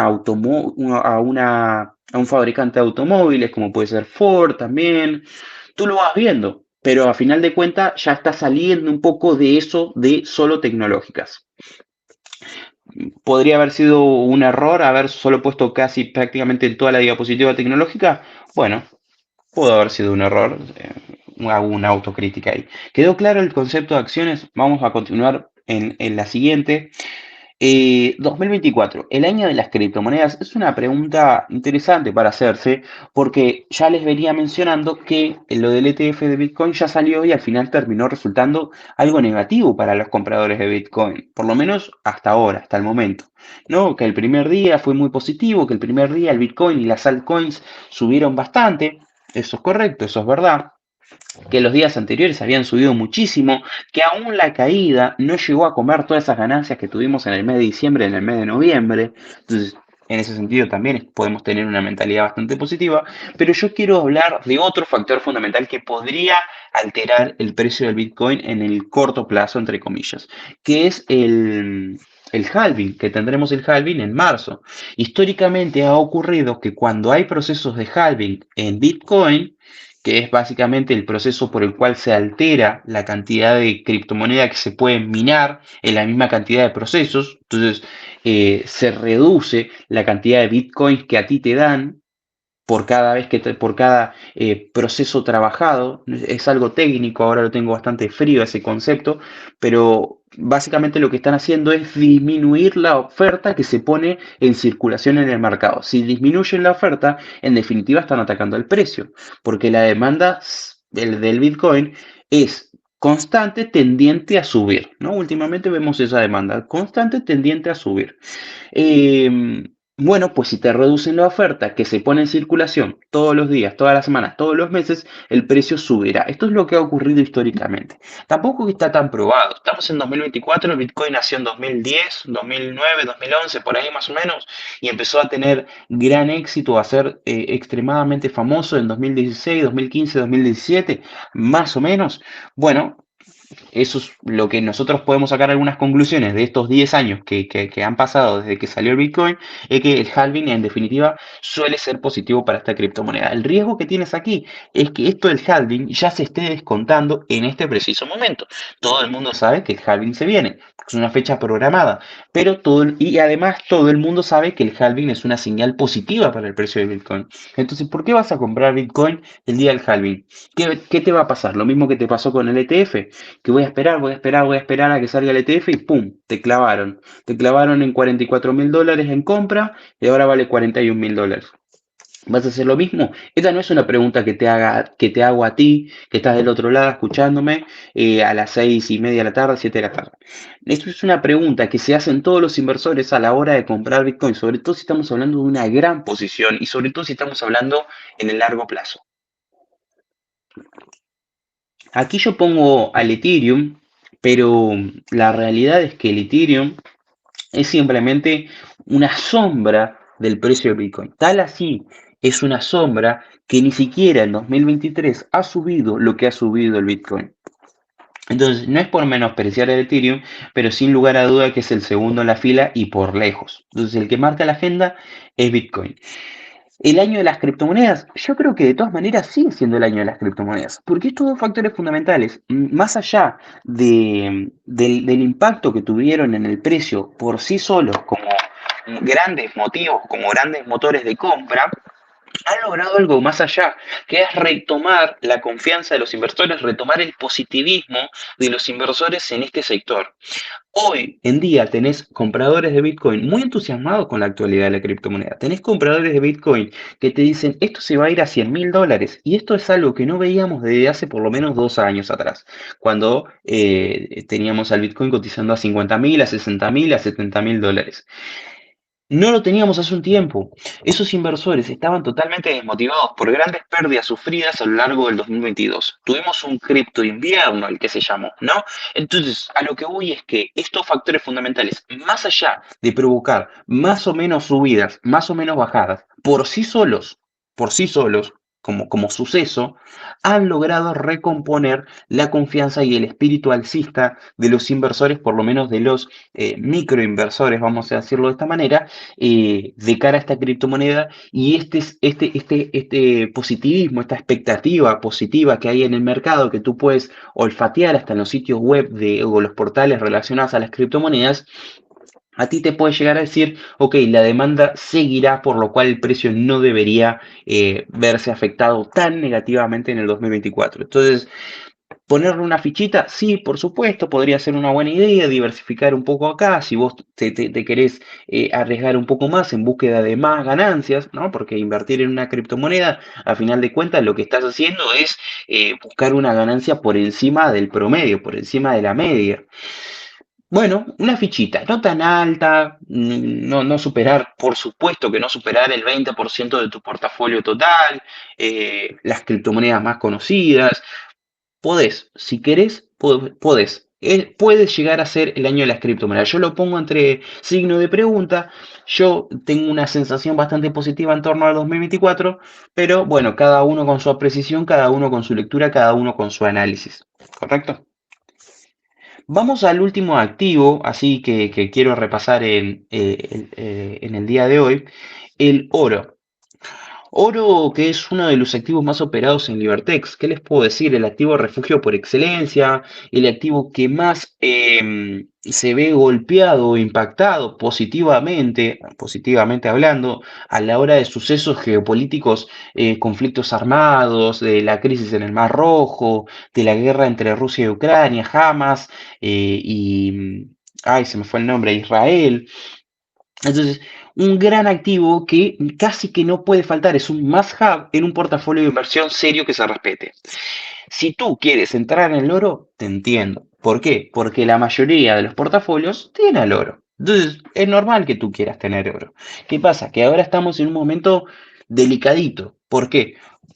fabricante de automóviles, como puede ser Ford también. Tú lo vas viendo, pero a final de cuentas ya está saliendo un poco de eso de solo tecnológicas. ¿Podría haber sido un error haber solo puesto casi prácticamente toda la diapositiva tecnológica? Bueno, pudo haber sido un error, hago una autocrítica ahí. ¿Quedó claro el concepto de acciones? Vamos a continuar en la siguiente. 2024, el año de las criptomonedas, es una pregunta interesante para hacerse porque ya les venía mencionando que lo del ETF de Bitcoin ya salió y al final terminó resultando algo negativo para los compradores de Bitcoin, por lo menos hasta ahora, hasta el momento. ¿No? Que el primer día fue muy positivo, que el primer día el Bitcoin y las altcoins subieron bastante, eso es correcto, eso es verdad, que los días anteriores habían subido muchísimo, que aún la caída no llegó a comer todas esas ganancias que tuvimos en el mes de diciembre, en el mes de noviembre. Entonces, en ese sentido también podemos tener una mentalidad bastante positiva, pero yo quiero hablar de otro factor fundamental que podría alterar el precio del Bitcoin en el corto plazo, entre comillas, que es el halving, que tendremos el halving en marzo. Históricamente ha ocurrido que cuando hay procesos de halving en Bitcoin, que es básicamente el proceso por el cual se altera la cantidad de criptomoneda que se puede minar en la misma cantidad de procesos. Entonces, se reduce la cantidad de bitcoins que a ti te dan por cada vez por cada proceso trabajado. Es algo técnico, ahora lo tengo bastante frío ese concepto, pero básicamente lo que están haciendo es disminuir la oferta que se pone en circulación en el mercado. Si disminuyen la oferta, en definitiva están atacando el precio, porque la demanda del Bitcoin es constante, tendiente a subir, ¿no? Últimamente vemos esa demanda constante, tendiente a subir. Bueno, pues si te reducen la oferta que se pone en circulación todos los días, todas las semanas, todos los meses, el precio subirá. Esto es lo que ha ocurrido históricamente. Tampoco está tan probado. Estamos en 2024, el Bitcoin nació en 2010, 2009, 2011, por ahí más o menos, y empezó a tener gran éxito, a ser extremadamente famoso en 2016, 2015, 2017, más o menos. Bueno, eso es lo que nosotros podemos sacar algunas conclusiones de estos 10 años que han pasado desde que salió el Bitcoin, es que el halving en definitiva suele ser positivo para esta criptomoneda. El riesgo que tienes aquí es que esto del halving ya se esté descontando en este preciso momento. Todo el mundo sabe que el halving se viene, es una fecha programada, pero y además todo el mundo sabe que el halving es una señal positiva para el precio del Bitcoin. Entonces, ¿por qué vas a comprar Bitcoin el día del halving? ¿Qué te va a pasar? Lo mismo que te pasó con el ETF, que voy a esperar a que salga el ETF y ¡pum! Te clavaron. Te clavaron en $44.000 en compra y ahora vale $41.000. ¿Vas a hacer lo mismo? Esta no es una pregunta que te hago a ti, que estás del otro lado escuchándome a las 6:30 de la tarde, 7 de la tarde. Esto es una pregunta que se hacen todos los inversores a la hora de comprar Bitcoin, sobre todo si estamos hablando de una gran posición y sobre todo si estamos hablando en el largo plazo. Aquí yo pongo al Ethereum, pero la realidad es que el Ethereum es simplemente una sombra del precio de Bitcoin. Tal así es una sombra que ni siquiera en 2023 ha subido lo que ha subido el Bitcoin. Entonces, no es por menospreciar el Ethereum, pero sin lugar a duda que es el segundo en la fila y por lejos. Entonces, el que marca la agenda es Bitcoin. El año de las criptomonedas, yo creo que de todas maneras sigue siendo el año de las criptomonedas, porque estos dos factores fundamentales, más allá del impacto que tuvieron en el precio por sí solos como grandes motivos, como grandes motores de compra, han logrado algo más allá, que es retomar la confianza de los inversores, retomar el positivismo de los inversores en este sector. Hoy en día tenés compradores de Bitcoin muy entusiasmados con la actualidad de la criptomoneda. Tenés compradores de Bitcoin que te dicen, esto se va a ir a $100.000. Y esto es algo que no veíamos desde hace por lo menos 2 años atrás, cuando teníamos al Bitcoin cotizando a 50.000, a 60.000, a $70.000. No lo teníamos hace un tiempo. Esos inversores estaban totalmente desmotivados por grandes pérdidas sufridas a lo largo del 2022. Tuvimos un cripto invierno, el que se llamó, ¿no? Entonces, a lo que voy es que estos factores fundamentales, más allá de provocar más o menos subidas, más o menos bajadas, por sí solos, como suceso, han logrado recomponer la confianza y el espíritu alcista de los inversores, por lo menos de los microinversores, vamos a decirlo de esta manera, de cara a esta criptomoneda y este positivismo, esta expectativa positiva que hay en el mercado que tú puedes olfatear hasta en los sitios web o los portales relacionados a las criptomonedas, a ti te puede llegar a decir, ok, la demanda seguirá, por lo cual el precio no debería verse afectado tan negativamente en el 2024. Entonces, ponerle una fichita, sí, por supuesto, podría ser una buena idea, diversificar un poco acá, si vos te querés arriesgar un poco más en búsqueda de más ganancias, ¿no? Porque invertir en una criptomoneda, a final de cuentas, lo que estás haciendo es buscar una ganancia por encima del promedio, por encima de la media. Bueno, una fichita, no tan alta, no superar, por supuesto que no superar el 20% de tu portafolio total, las criptomonedas más conocidas. Podés, si querés, podés. Puedes llegar a ser el año de las criptomonedas. Yo lo pongo entre signo de pregunta. Yo tengo una sensación bastante positiva en torno al 2024, pero bueno, cada uno con su apreciación, cada uno con su lectura, cada uno con su análisis. ¿Correcto? Vamos al último activo, así que quiero repasar en el día de hoy, el oro. Oro, que es uno de los activos más operados en Libertex. ¿Qué les puedo decir? El activo refugio por excelencia, el activo que más se ve golpeado o impactado positivamente hablando, a la hora de sucesos geopolíticos, conflictos armados, de la crisis en el Mar Rojo, de la guerra entre Rusia y Ucrania, Hamas ay, se me fue el nombre, Israel. Entonces, un gran activo que casi que no puede faltar, es un must-have en un portafolio de inversión serio que se respete. Si tú quieres entrar en el oro, te entiendo. ¿Por qué? Porque la mayoría de los portafolios tienen el oro. Entonces, es normal que tú quieras tener oro. ¿Qué pasa? Que ahora estamos en un momento delicadito. ¿Por qué?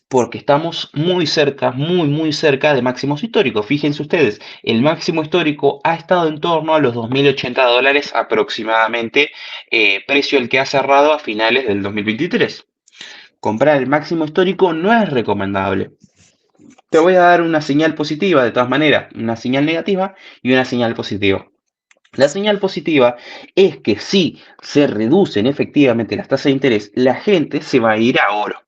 Porque estamos muy cerca, muy cerca de máximos históricos. Fíjense ustedes, el máximo histórico ha estado en torno a los $2.080 aproximadamente, precio el que ha cerrado a finales del 2023. Comprar el máximo histórico no es recomendable. Te voy a dar una señal positiva de todas maneras, una señal negativa y una señal positiva. La señal positiva es que si se reducen efectivamente las tasas de interés, la gente se va a ir a oro,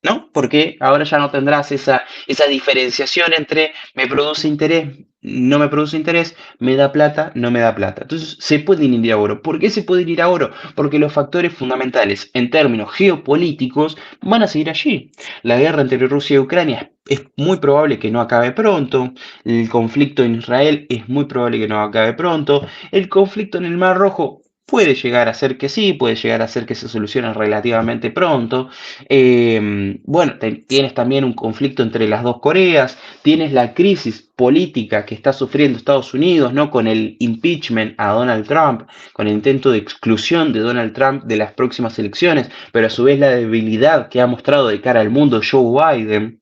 ¿no? Porque ahora ya no tendrás esa diferenciación entre me produce interés, no me produce interés, me da plata, no me da plata. Entonces se pueden ir a oro. ¿Por qué se pueden ir a oro? Porque los factores fundamentales en términos geopolíticos van a seguir allí. La guerra entre Rusia y Ucrania es muy probable que no acabe pronto. El conflicto en Israel es muy probable que no acabe pronto. El conflicto en el Mar Rojo Puede llegar a ser que sí, puede llegar a ser que se solucione relativamente pronto. Bueno, tienes también un conflicto entre las dos Coreas, tienes la crisis política que está sufriendo Estados Unidos, ¿no? Con el impeachment a Donald Trump, con el intento de exclusión de Donald Trump de las próximas elecciones, pero a su vez la debilidad que ha mostrado de cara al mundo Joe Biden.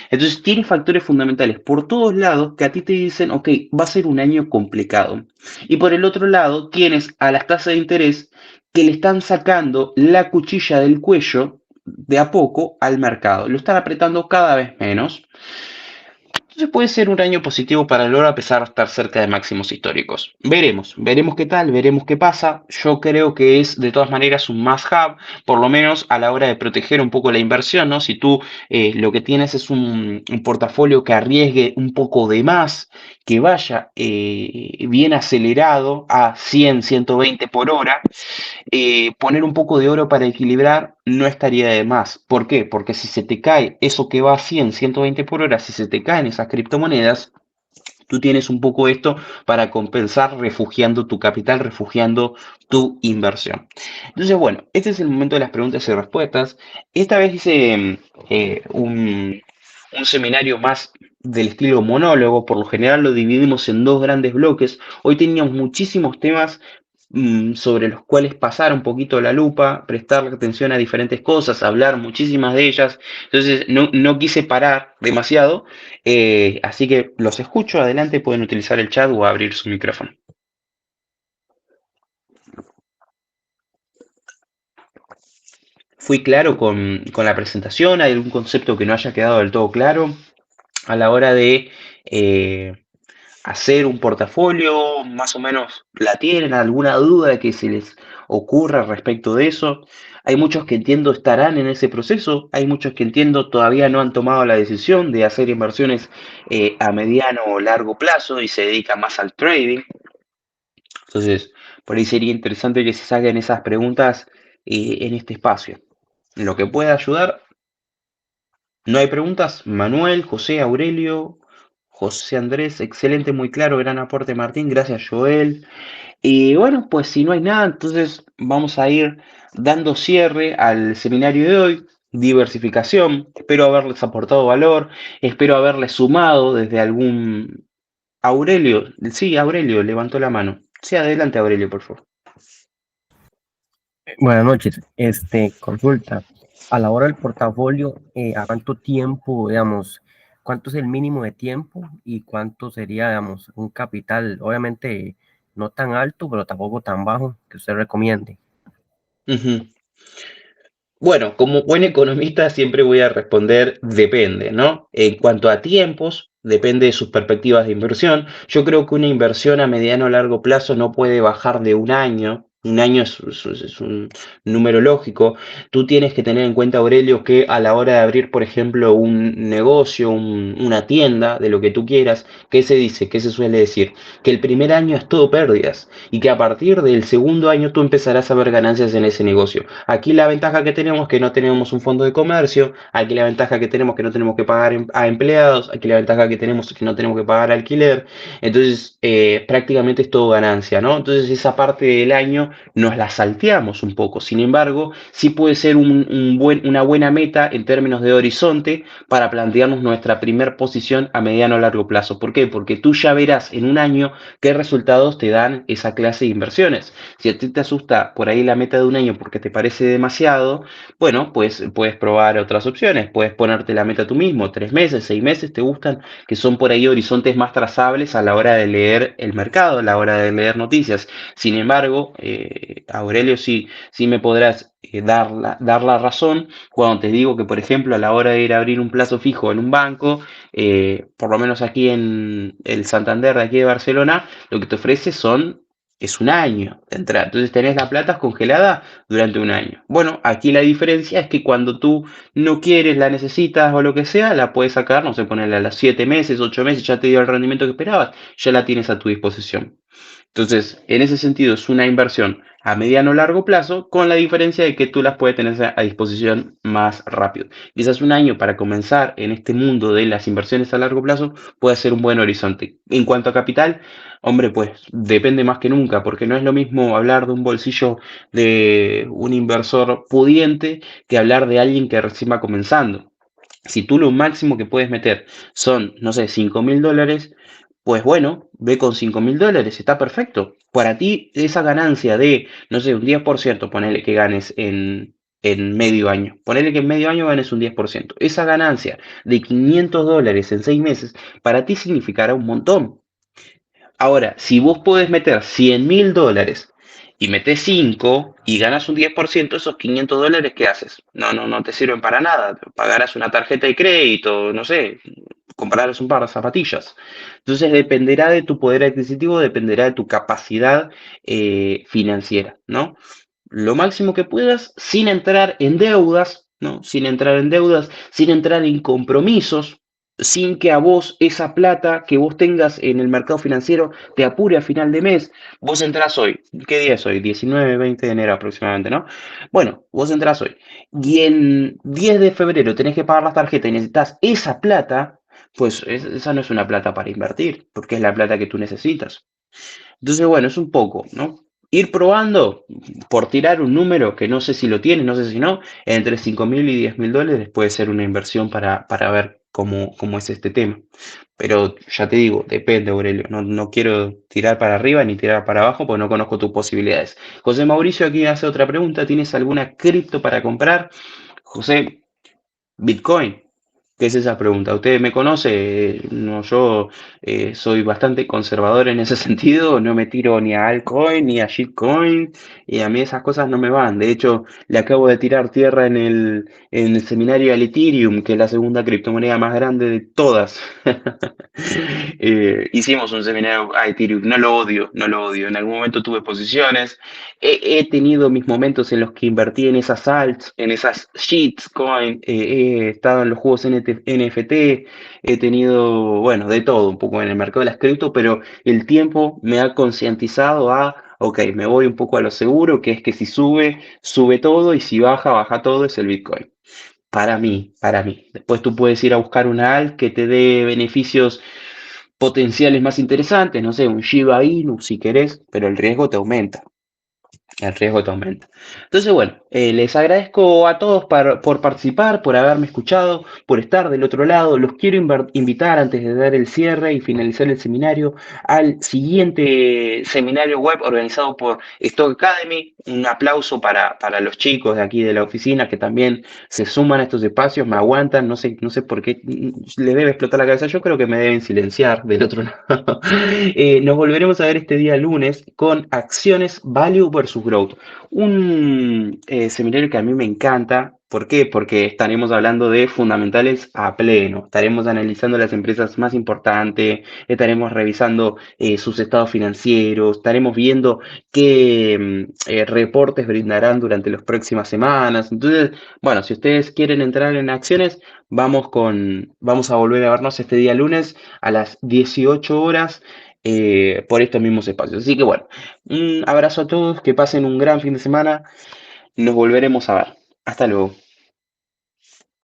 Entonces, tiene factores fundamentales por todos lados que a ti te dicen, ok, va a ser un año complicado. Y por el otro lado, tienes a las tasas de interés que le están sacando la cuchilla del cuello de a poco al mercado. Lo están apretando cada vez menos. Entonces puede ser un año positivo para el oro a pesar de estar cerca de máximos históricos. Veremos qué tal, veremos qué pasa. Yo creo que es de todas maneras un must-have, por lo menos a la hora de proteger un poco la inversión, ¿no? Si tú lo que tienes es un portafolio que arriesgue un poco de más, que vaya bien acelerado a 100, 120 por hora, poner un poco de oro para equilibrar no estaría de más. ¿Por qué? Porque si se te cae eso que va a 100, 120 por hora, si se te caen esas criptomonedas, tú tienes un poco esto para compensar refugiando tu capital, refugiando tu inversión. Entonces, bueno, este es el momento de las preguntas y respuestas. Esta vez hice un seminario más del estilo monólogo, por lo general lo dividimos en dos grandes bloques. Hoy teníamos muchísimos temas sobre los cuales pasar un poquito la lupa, prestar atención a diferentes cosas, hablar muchísimas de ellas. Entonces no quise parar demasiado, así que los escucho. Adelante, pueden utilizar el chat o abrir su micrófono. ¿Fui claro con la presentación? ¿Hay algún concepto que no haya quedado del todo claro a la hora de hacer un portafolio? ¿Más o menos la tienen? ¿Alguna duda que se les ocurra respecto de eso? Hay muchos que entiendo estarán en ese proceso, hay muchos que entiendo todavía no han tomado la decisión de hacer inversiones a mediano o largo plazo y se dedican más al trading. Entonces, por ahí sería interesante que se saquen esas preguntas en este espacio. En lo que pueda ayudar, no hay preguntas. Manuel, José, Aurelio, José Andrés, excelente, muy claro, gran aporte Martín, gracias Joel. Y bueno, pues si no hay nada, entonces vamos a ir dando cierre al seminario de hoy. Diversificación, espero haberles aportado valor, espero haberles sumado desde algún... Aurelio, sí, Aurelio levantó la mano. Sí, adelante Aurelio, por favor. Buenas noches. Consulta. A la hora del portafolio, ¿a cuánto tiempo, digamos, cuánto es el mínimo de tiempo y cuánto sería, digamos, un capital, obviamente no tan alto, pero tampoco tan bajo, que usted recomiende? Ujú. Bueno, como buen economista siempre voy a responder depende, ¿no? En cuanto a tiempos, depende de sus perspectivas de inversión. Yo creo que una inversión a mediano o largo plazo no puede bajar de un año. Un año es un número lógico. Tú tienes que tener en cuenta, Aurelio, que a la hora de abrir, por ejemplo, un negocio, una tienda, de lo que tú quieras, ¿qué se dice? ¿Qué se suele decir? Que el primer año es todo pérdidas y que a partir del segundo año tú empezarás a ver ganancias en ese negocio. Aquí la ventaja que tenemos es que no tenemos un fondo de comercio, aquí la ventaja que tenemos es que no tenemos que pagar a empleados, aquí la ventaja que tenemos es que no tenemos que pagar alquiler, entonces prácticamente es todo ganancia, ¿no? Entonces esa parte del año nos la salteamos un poco, sin embargo, sí puede ser una buena meta en términos de horizonte para plantearnos nuestra primer posición a mediano o largo plazo. ¿Por qué? Porque tú ya verás en un año qué resultados te dan esa clase de inversiones. Si a ti te asusta por ahí la meta de un año porque te parece demasiado, bueno, pues puedes probar otras opciones. Puedes ponerte la meta tú mismo, 3 meses, 6 meses, te gustan, que son por ahí horizontes más trazables a la hora de leer el mercado, a la hora de leer noticias. Sin embargo, Aurelio, sí me podrás dar la razón cuando te digo que, por ejemplo, a la hora de ir a abrir un plazo fijo en un banco, por lo menos aquí en el Santander de aquí de Barcelona, lo que te ofrece es un año de entrada. Entonces tenés la plata congelada durante un año. Bueno, aquí la diferencia es que cuando tú no quieres, la necesitas o lo que sea, la puedes sacar, no sé, ponerla a las 7 meses, 8 meses, ya te dio el rendimiento que esperabas, ya la tienes a tu disposición. Entonces, en ese sentido, es una inversión a mediano o largo plazo, con la diferencia de que tú las puedes tener a disposición más rápido. Quizás un año para comenzar en este mundo de las inversiones a largo plazo puede ser un buen horizonte. En cuanto a capital, hombre, pues depende más que nunca, porque no es lo mismo hablar de un bolsillo de un inversor pudiente que hablar de alguien que recién va comenzando. Si tú lo máximo que puedes meter son, no sé, $5.000, pues bueno, ve con $5.000, está perfecto. Para ti, esa ganancia de, no sé, un 10%, ponele que ganes en medio año. Ponele que en medio año ganes un 10%. Esa ganancia de $500 en 6 meses, para ti significará un montón. Ahora, si vos podés meter $100.000 y metés 5 y ganas un 10%, esos $500, ¿qué haces? No te sirven para nada. Pagarás una tarjeta de crédito, no sé, comprarás un par de zapatillas. Entonces dependerá de tu poder adquisitivo, dependerá de tu capacidad financiera, ¿no? Lo máximo que puedas sin entrar en deudas, ¿no? Sin entrar en deudas, sin entrar en compromisos, sin que a vos esa plata que vos tengas en el mercado financiero te apure a final de mes. Vos entrás hoy, ¿qué día es hoy? 19, 20 de enero aproximadamente, ¿no? Bueno, vos entrás hoy y en 10 de febrero tenés que pagar las tarjetas y necesitas esa plata, pues esa no es una plata para invertir, porque es la plata que tú necesitas. Entonces, bueno, es un poco, ¿no? Ir probando, por tirar un número que no sé si lo tiene, no sé si no, entre $5.000 y $10.000 puede ser una inversión para ver cómo es este tema. Pero ya te digo, depende, Aurelio. No quiero tirar para arriba ni tirar para abajo porque no conozco tus posibilidades. José Mauricio aquí hace otra pregunta. ¿Tienes alguna cripto para comprar? José, Bitcoin. ¿Qué es esa pregunta? ¿Usted me conoce? No, yo soy bastante conservador en ese sentido, no me tiro ni a altcoin ni a shitcoin y a mí esas cosas no me van. De hecho, le acabo de tirar tierra en el seminario al Ethereum, que es la segunda criptomoneda más grande de todas. Hicimos un seminario a Ethereum, no lo odio, no lo odio. En algún momento tuve posiciones, he tenido mis momentos en los que invertí en esas alts, en esas shitcoin, he estado en los juegos NFT, he tenido, bueno, de todo un poco en el mercado de las cripto, pero el tiempo me ha concientizado ok, me voy un poco a lo seguro, que es que si sube, sube todo y si baja, baja todo, es el Bitcoin. Para mí, para mí. Después tú puedes ir a buscar una alt que te dé beneficios potenciales más interesantes, no sé, un Shiba Inu si querés, pero el riesgo te aumenta. El riesgo te aumenta. Entonces, bueno, les agradezco a todos por participar, por haberme escuchado, por estar del otro lado. Los quiero invitar antes de dar el cierre y finalizar el seminario al siguiente seminario web organizado por Stock Academy. Un aplauso para los chicos de aquí de la oficina que también se suman a estos espacios, me aguantan, no sé por qué les debe explotar la cabeza. Yo creo que me deben silenciar del otro lado. Nos volveremos a ver este día lunes con acciones Value versus Growth. Un seminario que a mí me encanta. ¿Por qué? Porque estaremos hablando de fundamentales a pleno. Estaremos analizando las empresas más importantes, estaremos revisando sus estados financieros, estaremos viendo qué reportes brindarán durante las próximas semanas. Entonces, bueno, si ustedes quieren entrar en acciones, vamos a volver a vernos este día lunes a las 18 horas por estos mismos espacios. Así que bueno, un abrazo a todos, que pasen un gran fin de semana, nos volveremos a ver. Hasta luego.